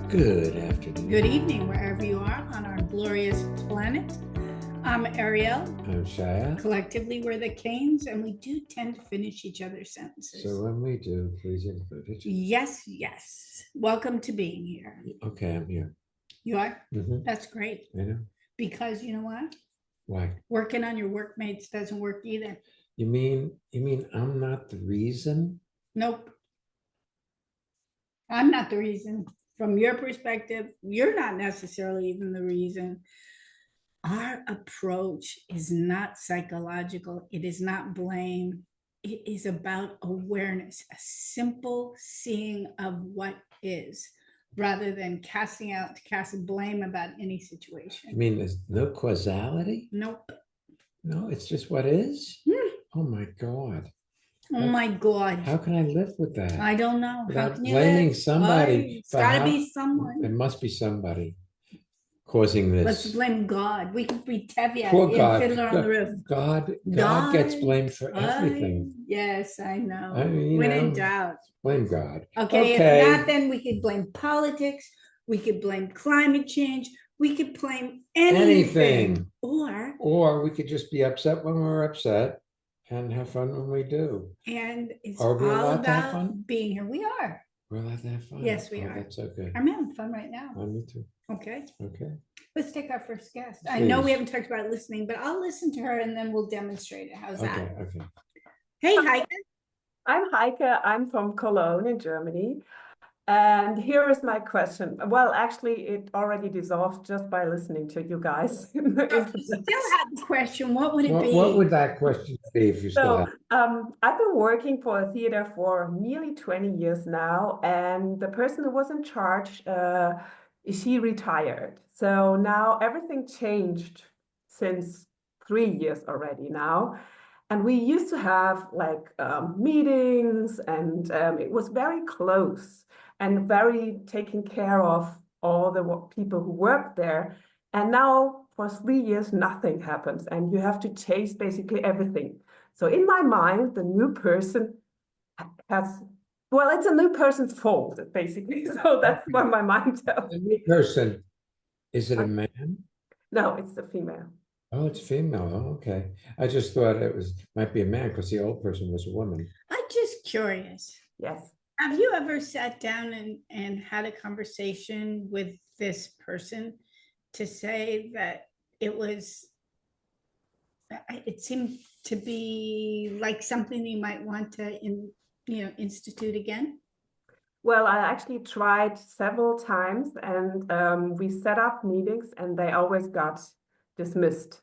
Good afternoon. Good evening, wherever you are on our glorious planet. I'm Ariel. I'm Shya. Collectively, we're the Canes, and we do tend to finish each other's sentences. So when we do, please include it. Yes. Welcome to being here. Okay, I'm here. You are? Mm-hmm. That's great. I know. Because you know what? Why? Working on your workmates doesn't work either. You mean I'm not the reason? Nope. I'm not the reason. From your perspective, you're not necessarily even the reason. Our approach is not psychological. It is not blame. It is about awareness, a simple seeing of what is, rather than casting out to cast blame about any situation. You mean there's no causality? Nope. No, it's just what is? Oh my God. Oh my God. How can I live with that? I don't know. Without blaming somebody. It's got to be someone. It must be somebody causing this. Let's blame God. We could be Tevye Poor in God. Fiddler on the Roof. God gets blamed for everything. Yes, I know. I mean, when in doubt. Blame God. Okay, if not, then we could blame politics. We could blame climate change. We could blame anything. Or we could just be upset when we're upset and have fun when we do. And it's all about being here. We are. We're allowed to have fun. Yes, we are. That's okay. I'm having fun right now. Me too. Okay. Let's take our first guest. Please. I know we haven't talked about listening, but I'll listen to her and then we'll demonstrate it. How's that? Okay. Hey, Heike. I'm Heike. I'm from Cologne in Germany. And here is my question. Well, actually, it already dissolved just by listening to you guys. Still have the question. What would it be? What would that question be if you still have? I've been working for a theater for nearly 20 years now, and the person who was in charge, she retired. So now everything changed since 3 years already now. And we used to have like meetings, and it was very close and very taking care of all the people who worked there. And now for 3 years, nothing happens, and you have to chase basically everything. So in my mind, the new person it's a new person's fault, basically. So that's what my mind tells. The new person, is it a man? No, it's a female. Oh, it's female. Oh, okay. I just thought might be a man because the old person was a woman. I'm just curious. Yes. Have you ever sat down and had a conversation with this person to say that it seemed to be like something you might want to institute again? Well, I actually tried several times, and we set up meetings and they always got dismissed.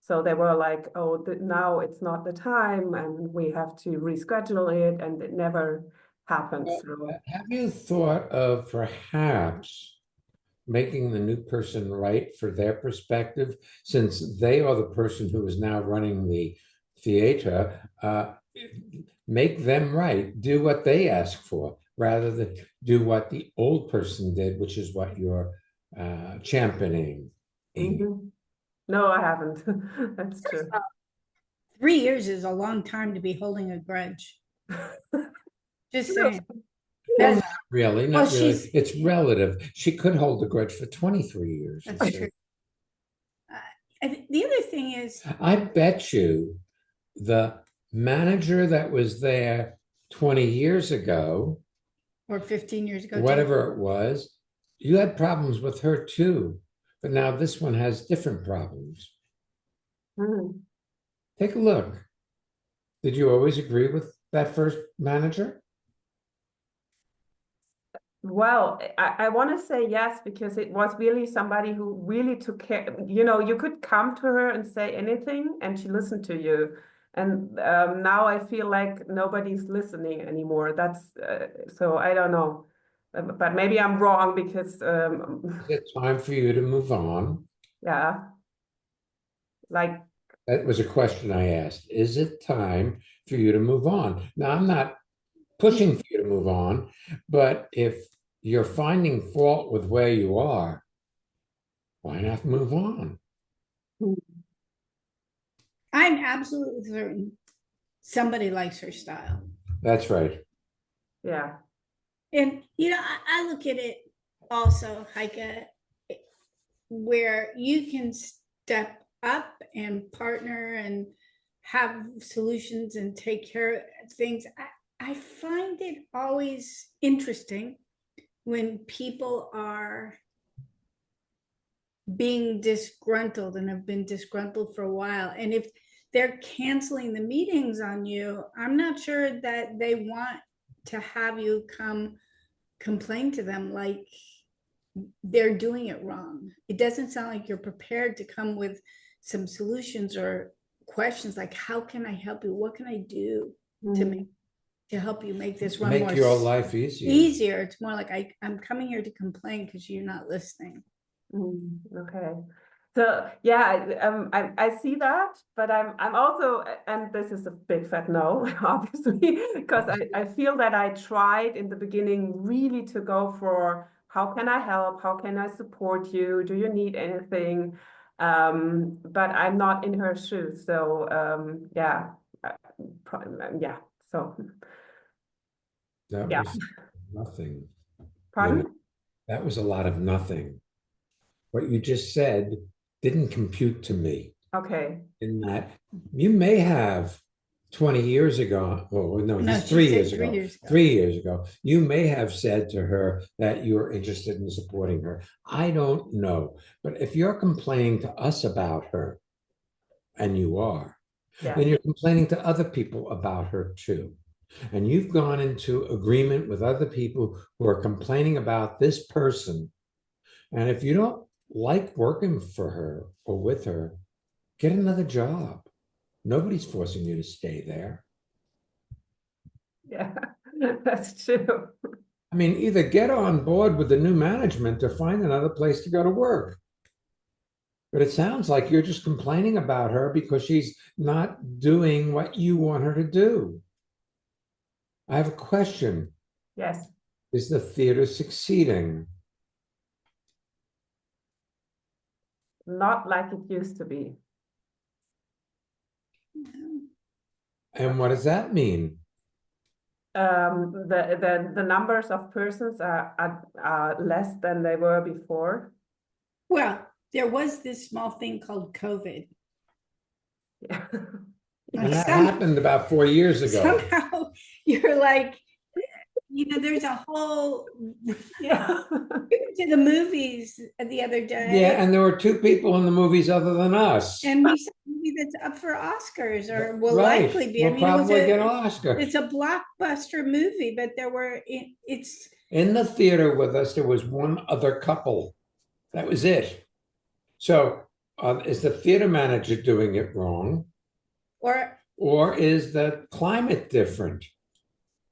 So they were like, oh, now it's not the time and we have to reschedule it, and it never happened. So have you thought of perhaps making the new person right for their perspective, since they are the person who is now running the theater? Make them right, do what they ask for, rather than do what the old person did, which is what you're championing. Mm-hmm. No, I haven't. That's true. 3 years is a long time to be holding a grudge. Just saying. Not really. It's relative. She could hold a grudge for 23 years. That's true. The other thing is, I bet you the manager that was there 20 years ago, or 15 years ago, whatever it was, you had problems with her too. But now this one has different problems. Mm. Take a look. Did you always agree with that first manager? Well, I want to say yes, because it was really somebody who really took care. You could come to her and say anything and she listened to you. And now I feel like nobody's listening anymore. That's so I don't know. But maybe I'm wrong, because it's time for you to move on. Yeah. Like, that was a question I asked. Is it time for you to move on? Now, I'm not pushing for you to move on, but if you're finding fault with where you are, why not move on? I'm absolutely certain somebody likes her style. That's right. Yeah. And, I look at it also, Heike, where you can step up and partner and have solutions and take care of things. I find it always interesting when people are being disgruntled and have been disgruntled for a while. And if they're canceling the meetings on you, I'm not sure that they want to have you come complain to them like they're doing it wrong. It doesn't sound like you're prepared to come with some solutions or questions like, how can I help you? What can I do to make to help you make this run Make more your life easier. easier? It's more like I'm coming here to complain because you're not listening. Okay. So yeah, I see that, but I'm also, and this is a big fat no, obviously, because I feel that I tried in the beginning really to go for how can I help? How can I support you? Do you need anything? But I'm not in her shoes. So yeah, yeah. So That yeah. was nothing. Pardon? That was a lot of nothing. What you just said didn't compute to me. Okay. In that you may have 20 years ago, well, no, No, just she 3 years said ago, 3 years ago. 3 years ago, you may have said to her that you were interested in supporting her. I don't know. But if you're complaining to us about her, and you are, Yeah. then you're complaining to other people about her too. And you've gone into agreement with other people who are complaining about this person. And if you don't like working for her or with her, get another job. Nobody's forcing you to stay there. Yeah, that's true. I mean, either get on board with the new management or find another place to go to work. But it sounds like you're just complaining about her because she's not doing what you want her to do. I have a question. Yes. Is the theater succeeding? Not like it used to be. And what does that mean? The numbers of persons are less than they were before. Well, there was this small thing called COVID. Yeah. And that happened about 4 years ago. Somehow you're like, there's a whole Yeah. to the movies the other day. Yeah, and there were two people in the movies other than us. And we saw a movie that's up for Oscars or will Right. likely be. We'll probably get an Oscar. It's a blockbuster movie, but it's in the theater with us, there was one other couple. That was it. So is the theater manager doing it wrong? Or is the climate different?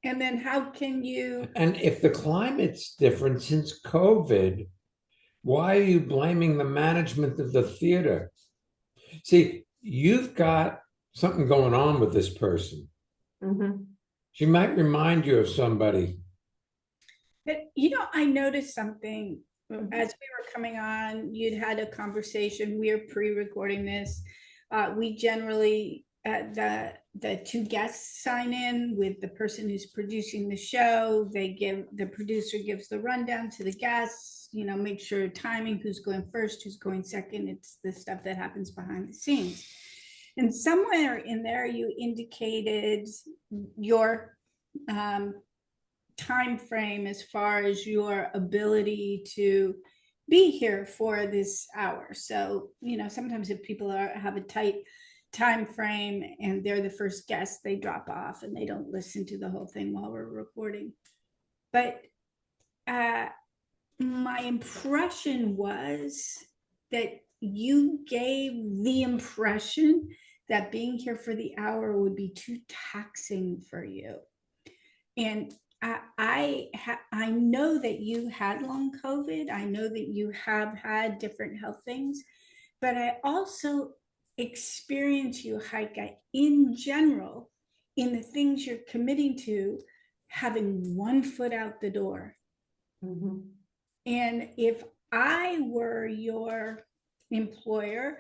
And then how can you? And if the climate's different since COVID, why are you blaming the management of the theater? See, you've got something going on with this person. Mm-hmm. She might remind you of somebody. But I noticed something as we were coming on. You'd had a conversation. We are pre-recording this. We generally the two guests sign in with the person who's producing the show. The producer gives the rundown to the guests, make sure timing, who's going first, who's going second. It's the stuff that happens behind the scenes. And somewhere in there you indicated your time frame as far as your ability to be here for this hour. So sometimes if people have a tight time frame and they're the first guest, they drop off and they don't listen to the whole thing while we're recording. But my impression was that you gave the impression that being here for the hour would be too taxing for you. And I know that you had long COVID. I know that you have had different health things, but I also experience you, Heike, in general, in the things you're committing to, having one foot out the door. Mm-hmm. And if I were your employer,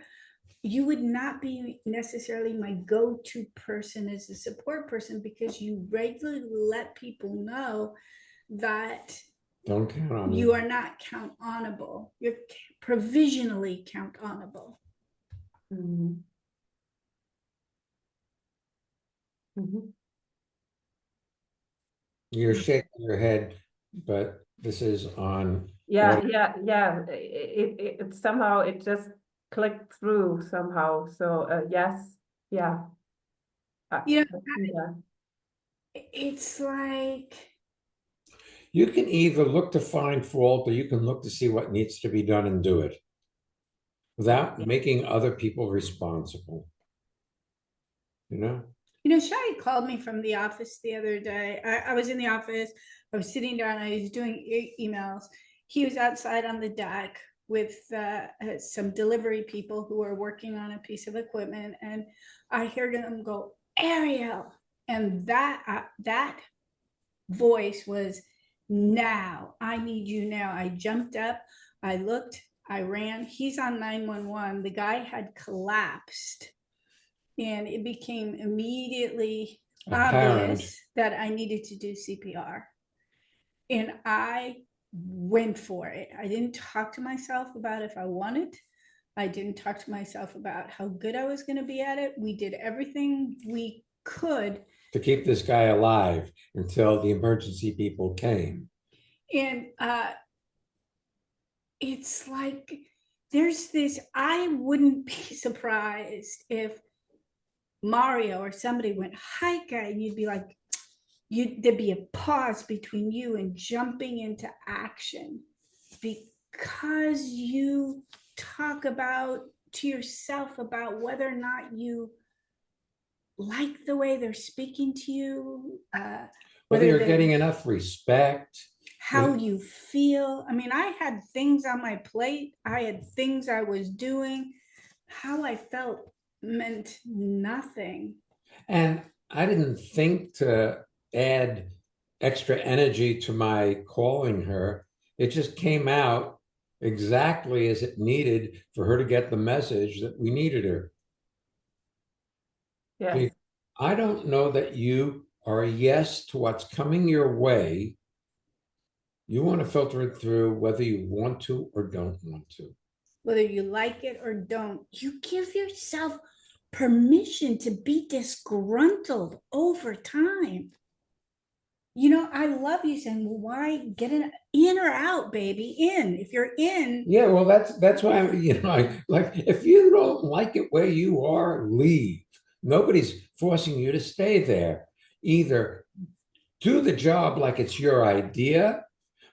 you would not be necessarily my go-to person as a support person, because you regularly let people know that Don't count on me. You are not count onable. You're provisionally count onable. Mhm. Mhm. You're shaking your head, but this is on Yeah, what yeah. It somehow it just clicked through somehow. So yes, yeah. You know, I see that. it's like, you can either look to find fault or you can look to see what needs to be done and do it without making other people responsible. You know? Shai called me from the office the other day. I was in the office. I was sitting down. I was doing emails. He was outside on the deck with some delivery people who were working on a piece of equipment, and I heard him go, "Ariel," and that voice was, "Now, I need you now." I jumped up. I looked. I ran. He's on 911. The guy had collapsed, and it became immediately Apparent. obvious that I needed to do CPR. And I went for it. I didn't talk to myself about if I wanted. I didn't talk to myself about how good I was going to be at it. We did everything we could. To keep this guy alive until the emergency people came. And it's like, there's this, I wouldn't be surprised if Mario or somebody went, "Hi, guy," and you'd be like, there'd be a pause between you and jumping into action, because you talk about to yourself about whether or not you like the way they're speaking to you, Whether you're getting enough respect. how you feel. I mean, I had things on my plate, I had things I was doing. How I felt meant nothing. And I didn't think to add extra energy to my calling her. It just came out exactly as it needed for her to get the message that we needed her. Yes. I don't know that you are a yes to what's coming your way. You want to filter it through whether you want to or don't want to. Whether you like it or don't, you give yourself permission to be disgruntled over time. I love you saying, "Well, why get in or out, baby? In. If you're in." Yeah, well, that's why I like if you don't like it where you are, leave. Nobody's forcing you to stay there. Either do the job like it's your idea,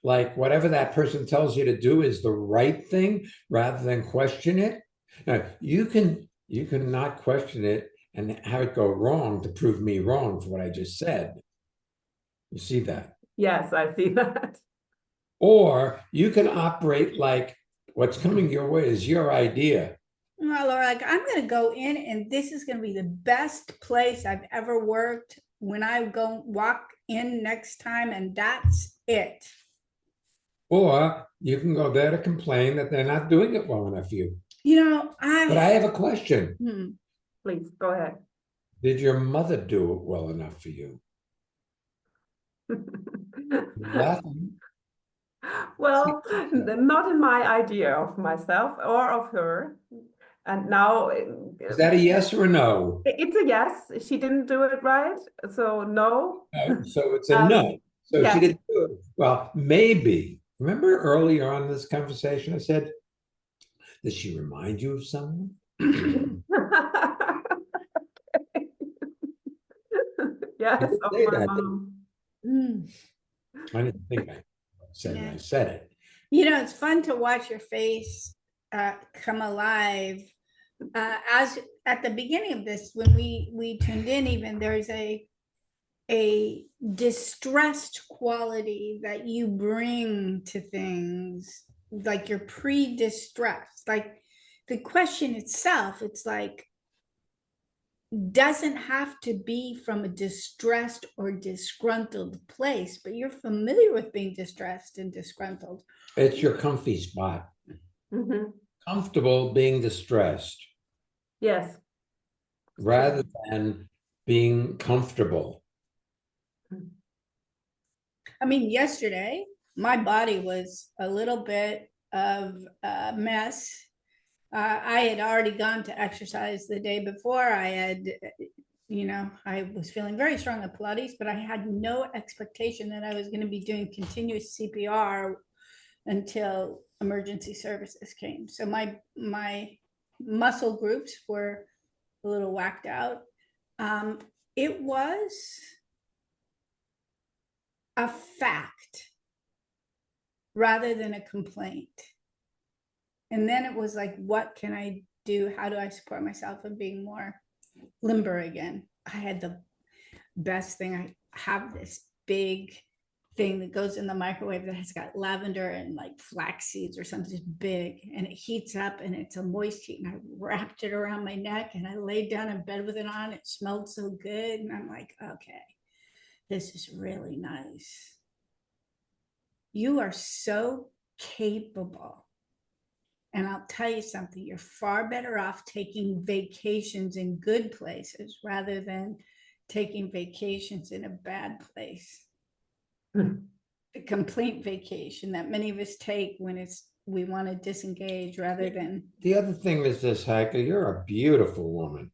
like whatever that person tells you to do is the right thing, rather than question it. Now, you can not question it and have it go wrong to prove me wrong for what I just said. You see that? Yes, I see that. Or you can operate like what's coming your way is your idea. Well, or like, "I'm going to go in and this is going to be the best place I've ever worked when I go walk in next time, and that's it." Or you can go there to complain that they're not doing it well enough for you. But I have a question. Please go ahead. Did your mother do it well enough for you? Nothing. Well, not in my idea of myself or of her. And now Is that a yes or a no? it's a yes. She didn't do it right, so no. No, so it's a no. So she Yes. didn't do it. Well, maybe. Remember earlier on in this conversation, I said, does she remind you of someone? Yes, I did of say my that. mom. I didn't think I said Yeah. I said it. It's fun to watch your face come alive. As at the beginning of this, when we tuned in, even there's a distressed quality that you bring to things, like you're pre-distressed. Like, the question itself, it's like, doesn't have to be from a distressed or disgruntled place, but you're familiar with being distressed and disgruntled. It's your comfy spot. Mhm. Comfortable being distressed Yes. rather than being comfortable. I mean, yesterday my body was a little bit of a mess. I had already gone to exercise the day before. I was feeling very strong at Pilates, but I had no expectation that I was going to be doing continuous CPR until emergency services came. So my muscle groups were a little whacked out. It was a fact rather than a complaint. And then it was like, what can I do? How do I support myself in being more limber again? I had the best thing. I have this big thing that goes in the microwave that has got lavender and like flax seeds or something big, and it heats up and it's a moist heat. And I wrapped it around my neck and I laid down in bed with it on. It smelled so good. And I'm like, okay, this is really nice. You are so capable. And I'll tell you something, you're far better off taking vacations in good places rather than taking vacations in a bad place. The complete vacation that many of us take when we want to disengage rather than. The other thing is this, Heike, you're a beautiful woman.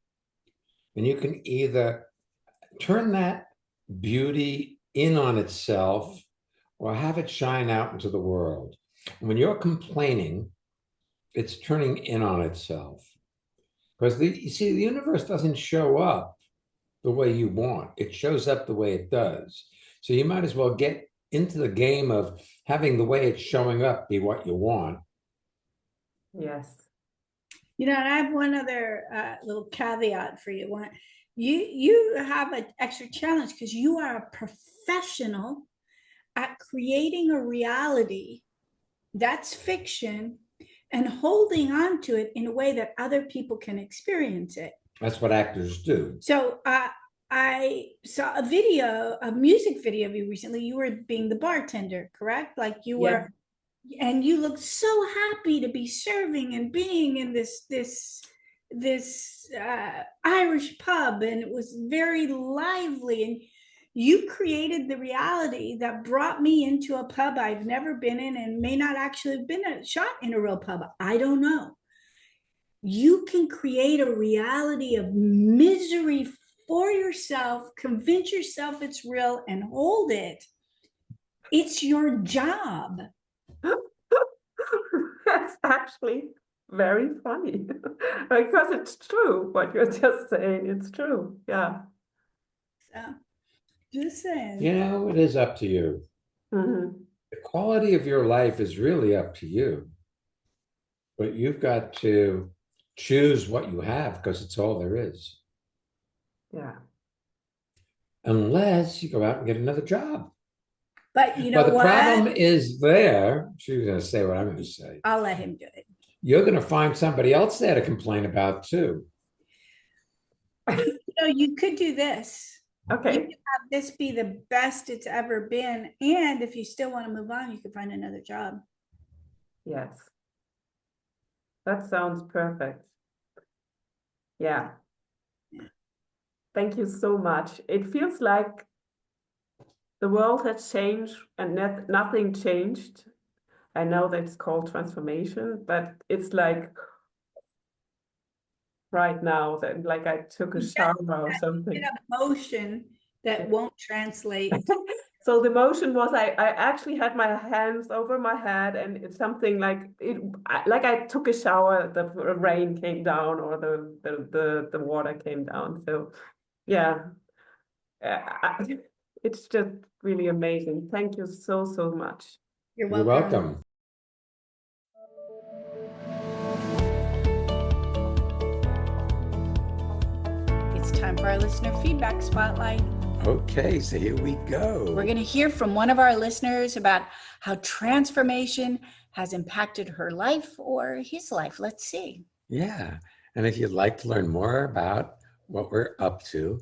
And you can either turn that beauty in on itself or have it shine out into the world. And when you're complaining, it's turning in on itself. Because you see, the universe doesn't show up the way you want. It shows up the way it does. So you might as well get into the game of having the way it's showing up be what you want. Yes. And I have one other little caveat for you. You have an extra challenge because you are a professional at creating a reality that's fiction and holding on to it in a way that other people can experience it. That's what actors do. So I saw a music video of you recently. You were being the bartender, correct? Like you were, and you looked so happy to be serving and being in this Irish pub, and it was very lively. And you created the reality that brought me into a pub I've never been in and may not actually have been shot in a real pub. I don't know. You can create a reality of misery for yourself, convince yourself it's real, and hold it. It's your job. That's actually very funny because it's true what you're just saying. It's true. Yeah. So, just saying. It is up to you. Mm-hmm. The quality of your life is really up to you. But you've got to choose what you have because it's all there is. Yeah. Unless you go out and get another job. But you know the what? problem is there. She's going to say what I'm going to say. I'll let him do it. You're going to find somebody else there to complain about too. You could do this. Okay. You could have this be the best it's ever been. And if you still want to move on, you could find another job. Yes. That sounds perfect. Yeah. Thank you so much. It feels like the world has changed and nothing changed. I know that it's called transformation, but it's like right now that like I took a shower or something. An emotion that won't translate. So the motion was I actually had my hands over my head, and it's something like like I took a shower, the rain came down or the water came down. So yeah, it's just really amazing. Thank you so much. You're welcome. You're welcome. It's time for our listener feedback spotlight. Okay, so here we go. We're going to hear from one of our listeners about how transformation has impacted her life or his life. Let's see. Yeah. And if you'd like to learn more about what we're up to,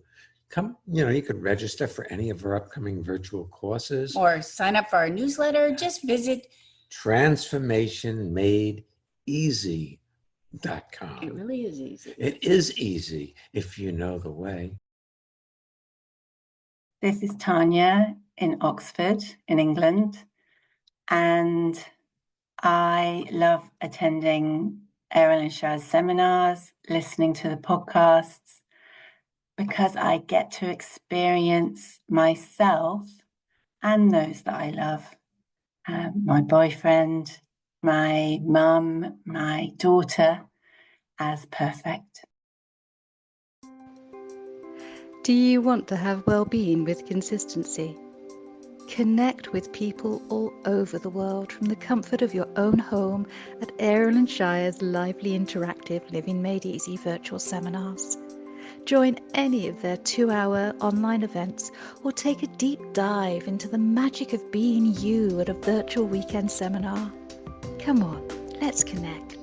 you could register for any of our upcoming virtual courses. Or sign up for our newsletter. Just visit transformationmadeeasy.com. It really is easy. It is easy if you know the way. This is Tanya in Oxford, in England. And I love attending Ariel and Shya's seminars, listening to the podcasts, because I get to experience myself and those that I love. My boyfriend, my mum, my daughter, as perfect. Do you want to have well-being with consistency? Connect with people all over the world from the comfort of your own home at Ariel and Shya's lively interactive Living Made Easy virtual seminars. Join any of their 2-hour online events or take a deep dive into the magic of being you at a virtual weekend seminar. Come on, let's connect.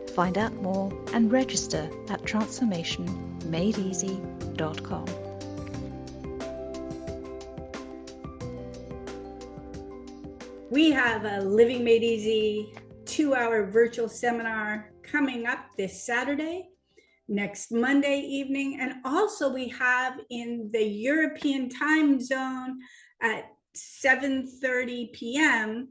Find out more and register at transformationmadeeasy.com. We have a Living Made Easy 2-hour virtual seminar coming up this Saturday, next Monday evening, and also we have in the European time zone at 7:30 p.m.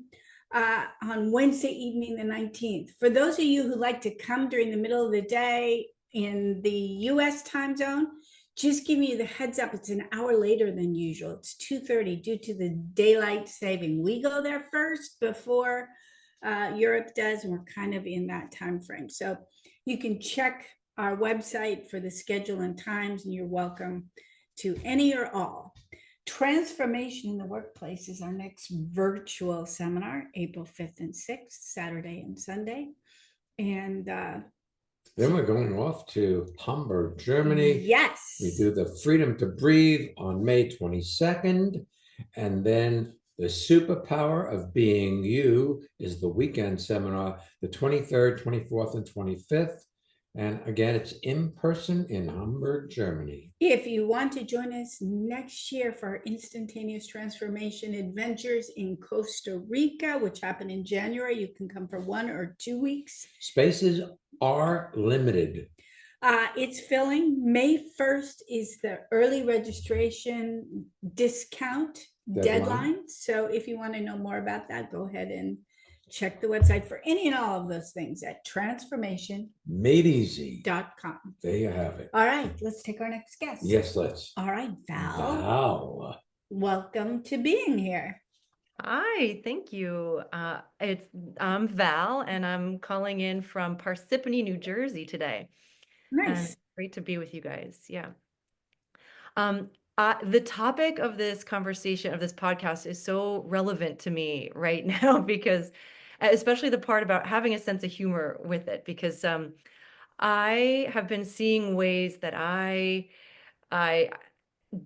On Wednesday evening, the 19th. For those of you who like to come during the middle of the day in the US time zone, just giving you the heads up, it's an hour later than usual. It's 2:30 due to the daylight saving. We go there first before Europe does, and we're kind of in that time frame. So you can check our website for the schedule and times, and you're welcome to any or all. Transformation in the Workplace is our next virtual seminar, April 5th and 6th, Saturday and Sunday. And then we're going off to Hamburg, Germany. Yes. We do the Freedom to Breathe on May 22nd. And then the Superpower of Being You is the weekend seminar, the 23rd, 24th, and 25th. And again, it's in person in Hamburg, Germany. If you want to join us next year for our Instantaneous Transformation Adventures in Costa Rica, which happen in January, you can come for 1 or 2 weeks. Spaces are limited. It's filling. May 1st is the early registration discount deadline. So if you want to know more about that, go ahead and check the website for any and all of those things at transformationmadeeasy.com. There you have it. All right, let's take our next guest. Yes, let's. All right, Val. Val. Welcome to being here. Hi, thank you. I'm Val, and I'm calling in from Parsippany, New Jersey today. Nice. And great to be with you guys. Yeah. The topic of this conversation, of this podcast, is so relevant to me right now because, especially the part about having a sense of humor with it, because I have been seeing ways that I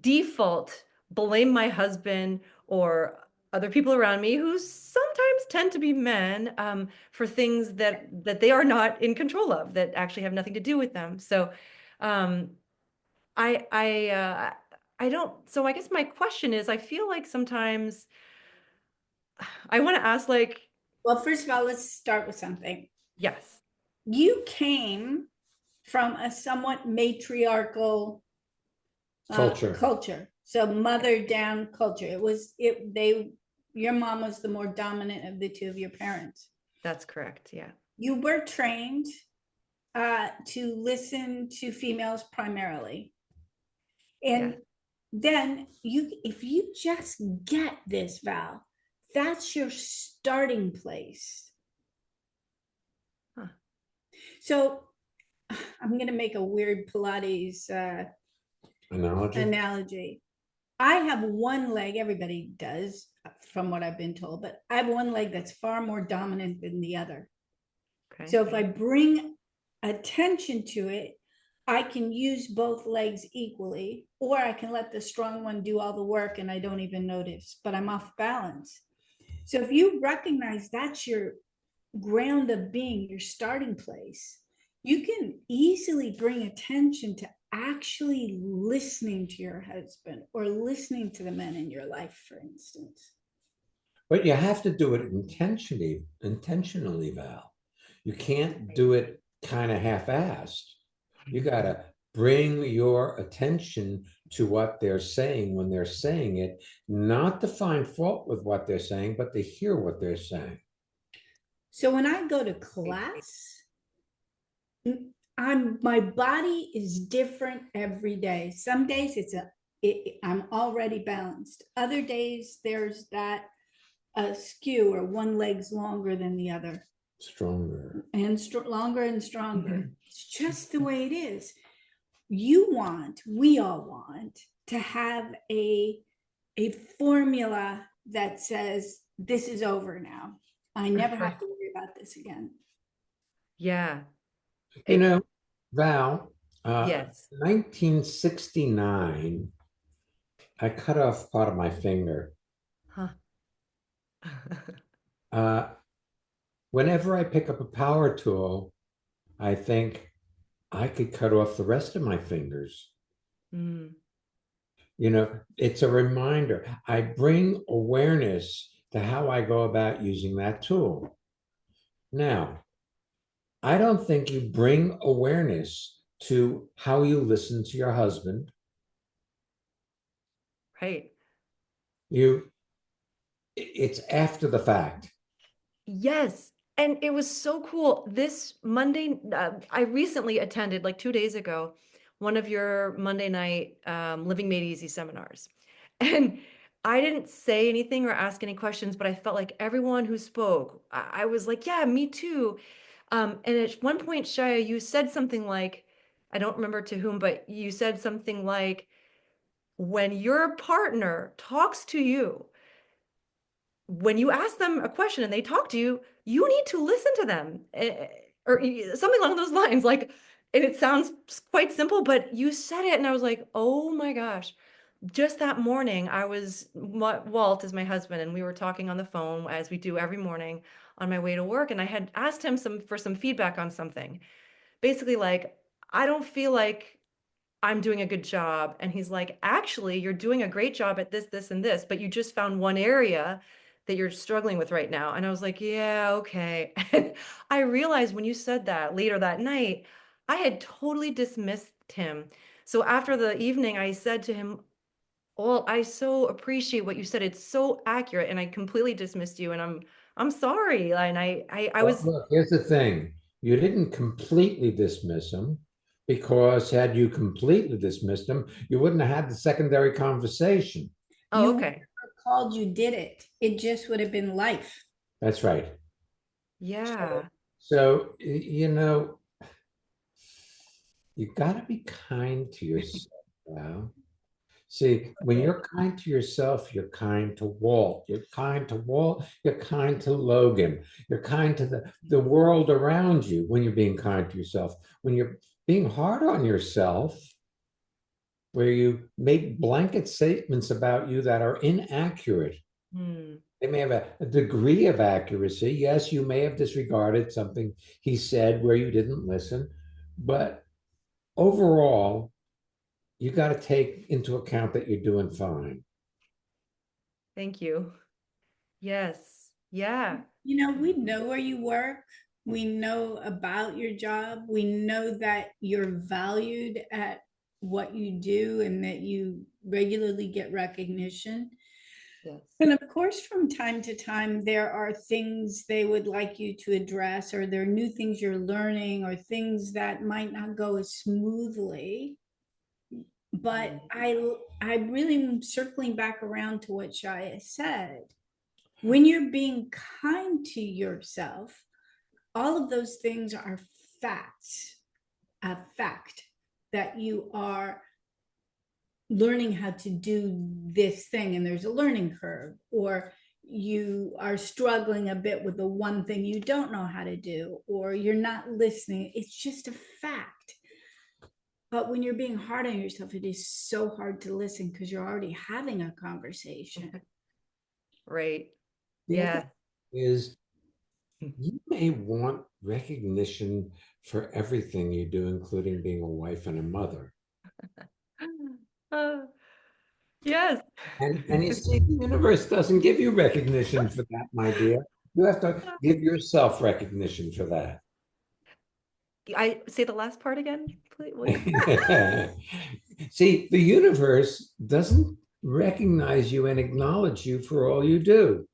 default blame my husband or other people around me who sometimes tend to be men for things that they are not in control of, that actually have nothing to do with them. So I don't, so I guess my question is, I feel like sometimes I want to ask, like, Well, first of all, let's start with something. yes, You came from a somewhat matriarchal culture. So mother down culture. Your mom was the more dominant of the two of your parents. that's correct. Yeah. You were trained to listen to females primarily. And then if you just get this, Val, that's your starting place. Huh. So I'm going to make a weird Pilates analogy. I have one leg, everybody does, from what I've been told, but I have one leg that's far more dominant than the other. Okay. So if I bring attention to it, I can use both legs equally, or I can let the strong one do all the work and I don't even notice, but I'm off balance. So if you recognize that's your ground of being, your starting place, you can easily bring attention to actually listening to your husband or listening to the men in your life, for instance. But you have to do it intentionally, Val. You can't do it kind of half-assed. You got to bring your attention to what they're saying when they're saying it, not to find fault with what they're saying, but to hear what they're saying. So when I go to class, my body is different every day. Some days I'm already balanced. Other days there's that skew, or one leg's longer than the other, Stronger. and longer and stronger. Mhm. It's just the way it is. We all want to have a formula that says this is over now. I never have to worry about this again. Yeah. You know, Val, Yes. 1969, I cut off part of my finger. Huh. Whenever I pick up a power tool, I think I could cut off the rest of my fingers. Mm. You know, it's a reminder. I bring awareness to how I go about using that tool. Now, I don't think you bring awareness to how you listen to your husband. Right. It's after the fact. Yes. And it was so cool. This Monday, I recently attended, like 2 days ago, one of your Monday night Living Made Easy seminars. And I didn't say anything or ask any questions, but I felt like everyone who spoke, I was like, yeah, me too. And at one point, Shia, you said something like, I don't remember to whom, but you said something like, when your partner talks to you, when you ask them a question and they talk to you, you need to listen to them, or something along those lines. Like, and it sounds quite simple, but you said it, and I was like, oh my gosh. Just that morning, Walt is my husband, and we were talking on the phone as we do every morning on my way to work, and I had asked him for some feedback on something. Basically, like, I don't feel like I'm doing a good job. And he's like, actually, you're doing a great job at this, this, and this, but you just found one area that you're struggling with right now. And I was like, yeah, okay. And I realized when you said that later that night, I had totally dismissed him. So after the evening, I said to him, well, I so appreciate what you said. It's so accurate. And I completely dismissed you. And I'm sorry. And I Well, was, look, here's the thing. You didn't completely dismiss him, because had you completely dismissed him, you wouldn't have had the secondary conversation. oh, You okay. called, you did it. It just would have been life. That's right. Yeah. So, you know, you got to be kind to yourself now. See, when you're kind to yourself, you're kind to Walt. You're kind to Walt. You're kind to Logan. You're kind to the world around you when you're being kind to yourself. When you're being hard on yourself, where you make blanket statements about you that are inaccurate. Hmm. They may have a degree of accuracy. Yes, you may have disregarded something he said where you didn't listen, but overall, you got to take into account that you're doing fine. Thank you. Yes. Yeah. We know where you work. We know about your job. We know that you're valued at what you do and that you regularly get recognition. Yes. And of course, from time to time, there are things they would like you to address, or there are new things you're learning, or things that might not go as smoothly. But I really am circling back around to what Shia said. When you're being kind to yourself, all of those things are facts, a fact that you are learning how to do this thing, and there's a learning curve, or you are struggling a bit with the one thing you don't know how to do, or you're not listening. It's just a fact. But when you're being hard on yourself, it is so hard to listen because you're already having a conversation. Right. The other Yeah. thing is, you may want recognition for everything you do, including being a wife and a mother. Uh, yes. And you see, the universe doesn't give you recognition for that, my dear. You have to give yourself recognition for that. I say the last part again, please. Will you? See, the universe doesn't recognize you and acknowledge you for all you do.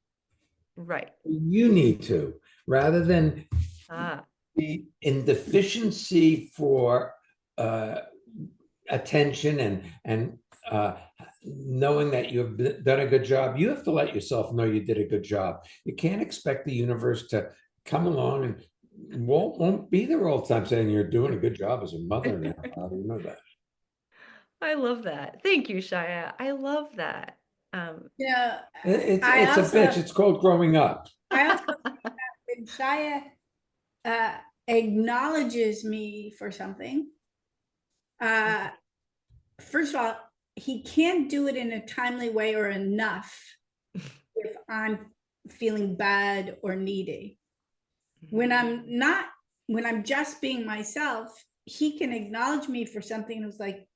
Right. You need to, rather than Ah, be in deficiency for attention and knowing that you've done a good job. You have to let yourself know you did a good job. You can't expect the universe to come along and won't be there all the time saying you're doing a good job as a mother now. How do you know that? I love that. Thank you, Shya. I love that. Yeah, It's I it's a also, bitch. It's called growing up. I also, when Shia acknowledges me for something, first of all, he can't do it in a timely way or enough if I'm feeling bad or needy. When I'm just being myself, he can acknowledge me for something and it's like,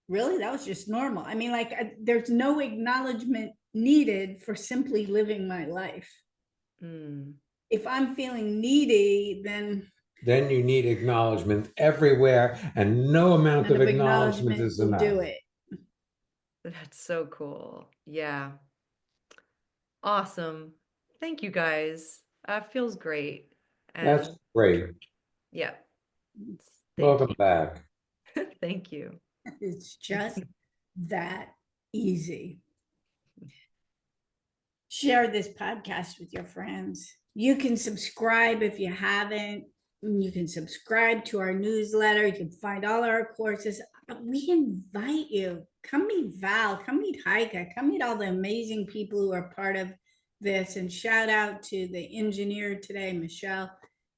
really, that was just normal. I mean, like, there's no acknowledgement needed for simply living my life. Mm. If I'm feeling needy, then Then you need acknowledgement everywhere, and no amount of acknowledgement is will enough. do it. That's so cool. Yeah. Awesome. Thank you guys. Feels great. That's And great. yeah. Welcome back. Thank you. It's just that easy. Share this podcast with your friends. You can subscribe if you haven't. You can subscribe to our newsletter. You can find all our courses. We invite you. Come meet Val. Come meet Heike. Come meet all the amazing people who are part of this. And shout out to the engineer today, Michelle,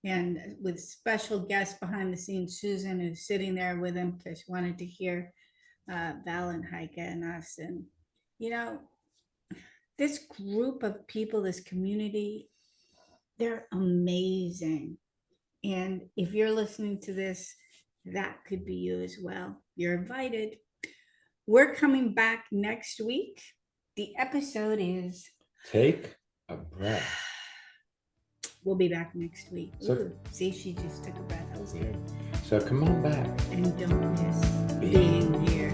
and with special guest behind the scenes, Susan, who's sitting there with him because she wanted to hear Val and Heike and us. And, you know, this group of people, this community, they're amazing. And if you're listening to this, that could be you as well. You're invited. We're coming back next week. The episode is Take a breath. We'll be back next week. So- Ooh, see, she just took a breath. That was good. So come on back. And don't miss being here.